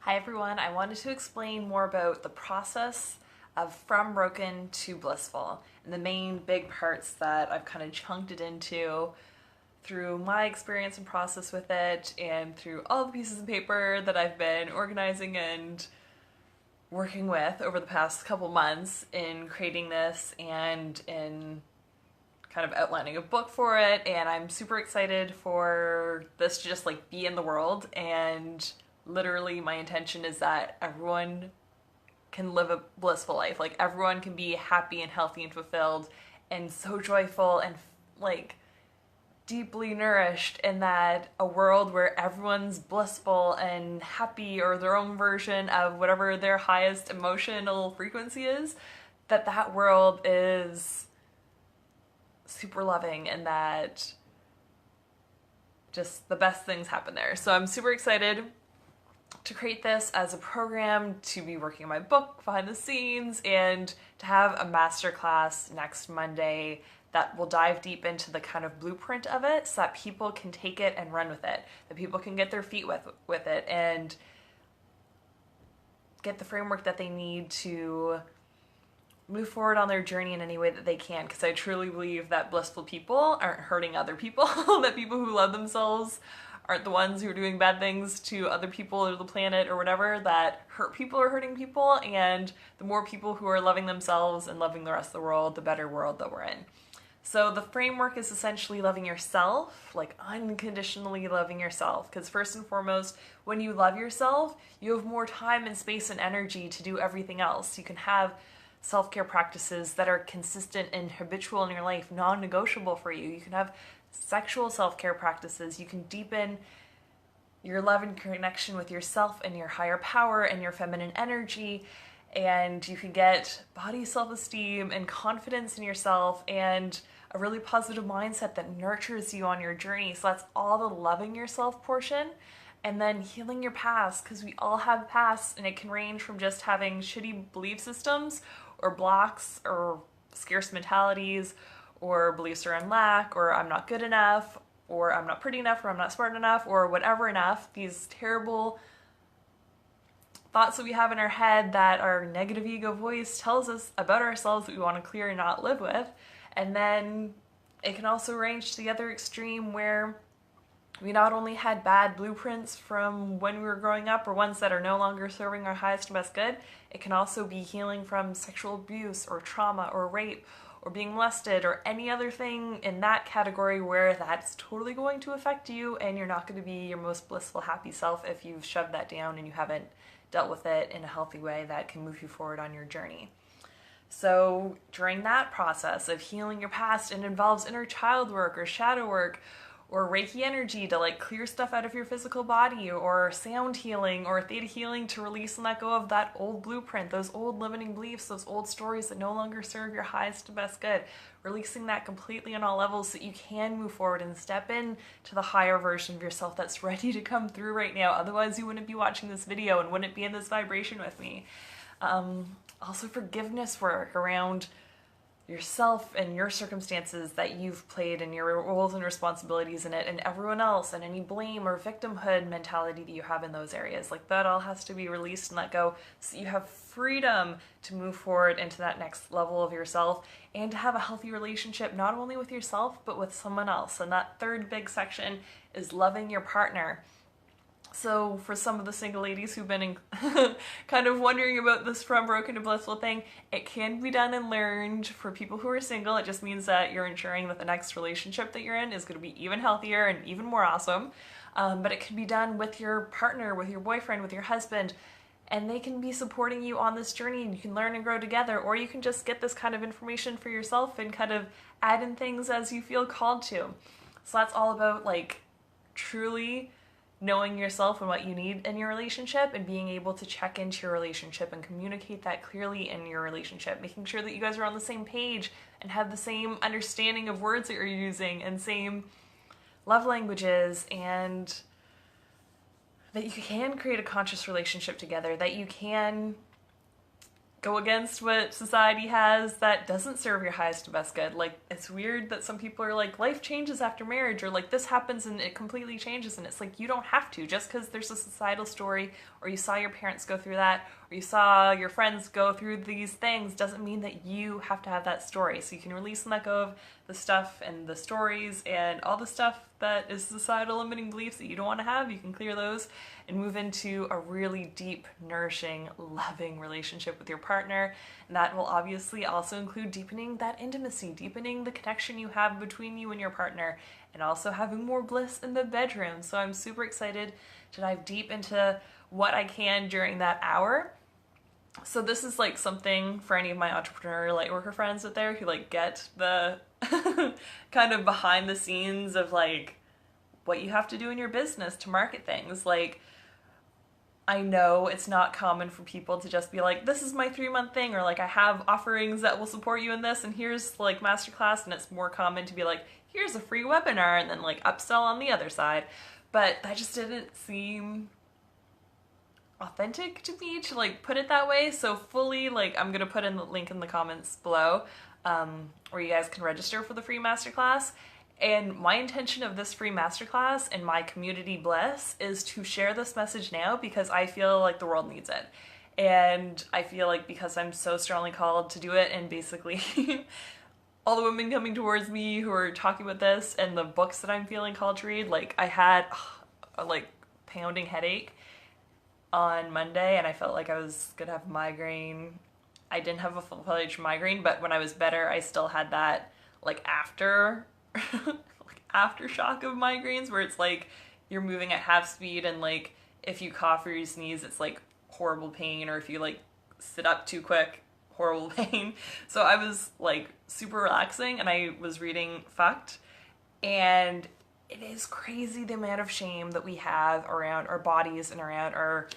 Hi everyone, I wanted to explain more about the process of from broken to blissful and the main big parts that I've kind of chunked it into through my experience and process with it and through all the pieces of paper that I've been organizing and working with over the past couple months in creating this and in kind of outlining a book for it. And I'm super excited for this to just like be in the world, and literally my intention is that everyone can live a blissful life. Like everyone can be happy and healthy and fulfilled and so joyful and like deeply nourished in that a world where everyone's blissful and happy or their own version of whatever their highest emotional frequency is, that world is super loving and that just the best things happen there. So I'm super excited to create this as a program, to be working on my book behind the scenes, and to have a masterclass next Monday that will dive deep into the kind of blueprint of it so that people can take it and run with it, that people can get their feet with it and get the framework that they need to move forward on their journey in any way that they can, because I truly believe that blissful people aren't hurting other people, that people who love themselves aren't the ones who are doing bad things to other people or the planet or whatever, that hurt people are hurting people, and the more people who are loving themselves and loving the rest of the world, the better world that we're in. So the framework is essentially loving yourself, like unconditionally loving yourself, because first and foremost, when you love yourself, you have more time and space and energy to do everything else. You can have self-care practices that are consistent and habitual in your life, non-negotiable for you. You can have sexual self-care practices. You can deepen your love and connection with yourself and your higher power and your feminine energy, and you can get body self-esteem and confidence in yourself and a really positive mindset that nurtures you on your journey. So that's all the loving yourself portion. And then healing your past, because we all have pasts, and it can range from just having shitty belief systems or blocks or scarce mentalities or beliefs around lack, or I'm not good enough, or I'm not pretty enough, or I'm not smart enough, or whatever enough, these terrible thoughts that we have in our head that our negative ego voice tells us about ourselves that we want to clear and not live with. And then it can also range to the other extreme where we not only had bad blueprints from when we were growing up or ones that are no longer serving our highest and best good, it can also be healing from sexual abuse or trauma or rape or being molested or any other thing in that category where that's totally going to affect you, and you're not going to be your most blissful, happy self if you've shoved that down and you haven't dealt with it in a healthy way that can move you forward on your journey. So during that process of healing your past, it involves inner child work or shadow work or Reiki energy to like clear stuff out of your physical body, or sound healing or theta healing to release and let go of that old blueprint, those old limiting beliefs, those old stories that no longer serve your highest and best good, releasing that completely on all levels so that you can move forward and step in to the higher version of yourself that's ready to come through right now. Otherwise you wouldn't be watching this video and wouldn't be in this vibration with me. Also forgiveness work around yourself and your circumstances that you've played and your roles and responsibilities in it, and everyone else, and any blame or victimhood mentality that you have in those areas. Like that all has to be released and let go so you have freedom to move forward into that next level of yourself and to have a healthy relationship not only with yourself but with someone else. And that third big section is loving your partner. So for some of the single ladies who've been kind of wondering about this from broken to blissful thing, it can be done and learned. For people who are single, it just means that you're ensuring that the next relationship that you're in is going to be even healthier and even more awesome. But it can be done with your partner, with your boyfriend, with your husband, and they can be supporting you on this journey, and you can learn and grow together, or you can just get this kind of information for yourself and kind of add in things as you feel called to. So that's all about like truly knowing yourself and what you need in your relationship, and being able to check into your relationship and communicate that clearly in your relationship, making sure that you guys are on the same page and have the same understanding of words that you're using and same love languages, and that you can create a conscious relationship together, that you can go against what society has that doesn't serve your highest and best good. Like, it's weird that some people are like, life changes after marriage, or like this happens and it completely changes, and it's like, you don't have to. Just because there's a societal story, or you saw your parents go through that, or you saw your friends go through these things, doesn't mean that you have to have that story. So you can release and let go of the stuff and the stories and all the stuff that is societal limiting beliefs that you don't want to have. You can clear those and move into a really deep, nourishing, loving relationship with your partner. And that will obviously also include deepening that intimacy, deepening the connection you have between you and your partner, and also having more bliss in the bedroom. So I'm super excited to dive deep into what I can during that hour. So this is like something for any of my entrepreneur lightworker friends out there who like get the kind of behind the scenes of like what you have to do in your business to market things. Like, I know it's not common for people to just be like, this is my 3-month thing, or like, I have offerings that will support you in this, and here's like masterclass. And it's more common to be like, here's a free webinar, and then like upsell on the other side. But that just didn't seem authentic to me to like put it that way. So fully, like, I'm gonna put in the link in the comments below where you guys can register for the free masterclass. And my intention of this free masterclass and my community bliss is to share this message now, because I feel like the world needs it. And I feel like, because I'm so strongly called to do it, and basically all the women coming towards me who are talking about this and the books that I'm feeling called to read, like, I had a like pounding headache on Monday, and I felt like I was gonna have a migraine. I didn't have a full-fledged migraine, but when I was better, I still had that like like aftershock of migraines, where it's like you're moving at half speed, and like if you cough or you sneeze, it's like horrible pain, or if you like sit up too quick, horrible pain. So I was like super relaxing, and I was reading Fucked, and it is crazy the amount of shame that we have around our bodies and around our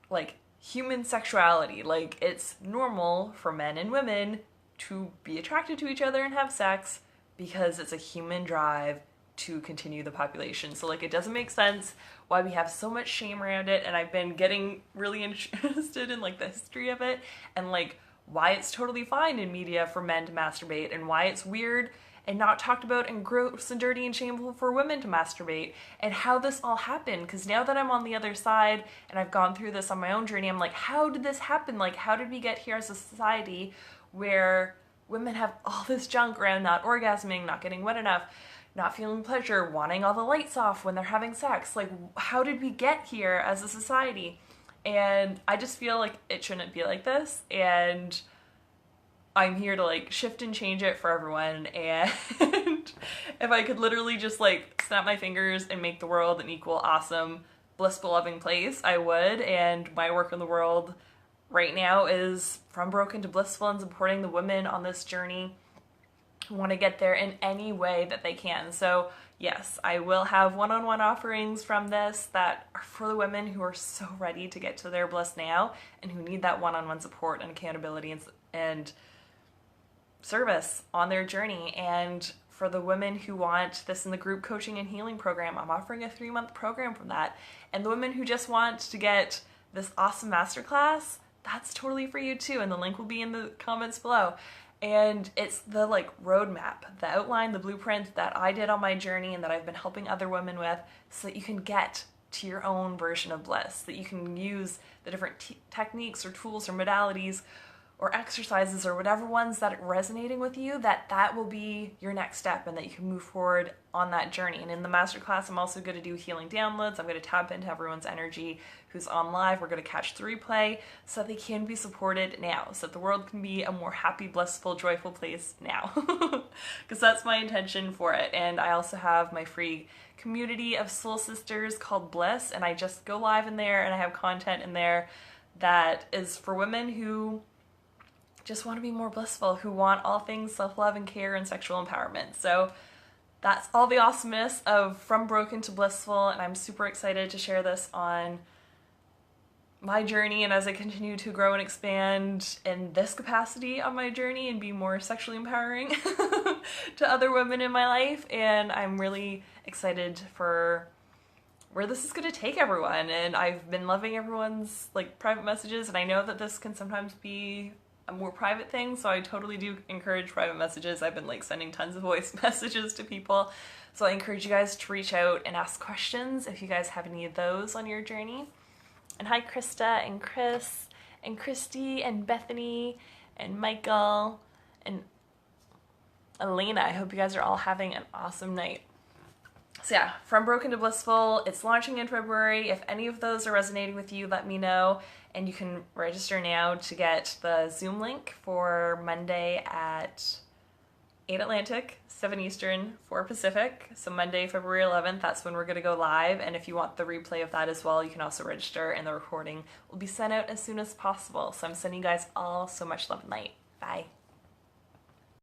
like human sexuality. Like, it's normal for men and women to be attracted to each other and have sex because it's a human drive to continue the population. So like, it doesn't make sense why we have so much shame around it. And I've been getting really interested in like the history of it, and like why it's totally fine in media for men to masturbate, and why it's weird and not talked about and gross and dirty and shameful for women to masturbate, and how this all happened. Because now that I'm on the other side and I've gone through this on my own journey, I'm like, how did this happen? Like, how did we get here as a society where women have all this junk around not orgasming, not getting wet enough, not feeling pleasure, wanting all the lights off when they're having sex? Like, how did we get here as a society? And I just feel like it shouldn't be like this, and I'm here to like shift and change it for everyone. And if I could literally just like snap my fingers and make the world an equal, awesome, blissful, loving place, I would. And my work in the world right now is from broken to blissful, and supporting the women on this journey who want to get there in any way that they can. So yes, I will have one-on-one offerings from this that are for the women who are so ready to get to their bliss now, and who need that one-on-one support and accountability and service on their journey. And for the women who want this in the group coaching and healing program, I'm offering a 3-month program from that. And the women who just want to get this awesome masterclass, that's totally for you too, and the link will be in the comments below. And it's the like roadmap, the outline, the blueprint that I did on my journey and that I've been helping other women with, so that you can get to your own version of bliss, that you can use the different techniques or tools or modalities or exercises or whatever ones that are resonating with you, that will be your next step, and that you can move forward on that journey. And in the masterclass, I'm also going to do healing downloads. I'm going to tap into everyone's energy who's on live. We're going to catch the replay so that they can be supported now, so that the world can be a more happy, blissful, joyful place now. Because that's my intention for it. And I also have my free community of soul sisters called Bliss, and I just go live in there, and I have content in there that is for women who just want to be more blissful, who want all things self-love and care and sexual empowerment. So that's all the awesomeness of From Broken to Blissful, and I'm super excited to share this on my journey, and as I continue to grow and expand in this capacity on my journey and be more sexually empowering to other women in my life. And I'm really excited for where this is going to take everyone. And I've been loving everyone's like private messages, and I know that this can sometimes be a more private thing, so I totally do encourage private messages. I've been like sending tons of voice messages to people, so I encourage you guys to reach out and ask questions if you guys have any of those on your journey. And hi Krista and Chris and Christy and Bethany and Michael and Elena. I hope you guys are all having an awesome night. So yeah, From Broken to Blissful, it's launching in February. If any of those are resonating with you, let me know. And you can register now to get the Zoom link for Monday at 8 Atlantic, 7 Eastern, 4 Pacific. So Monday, February 11th, that's when we're going to go live. And if you want the replay of that as well, you can also register, and the recording will be sent out as soon as possible. So I'm sending you guys all so much love and light. Bye.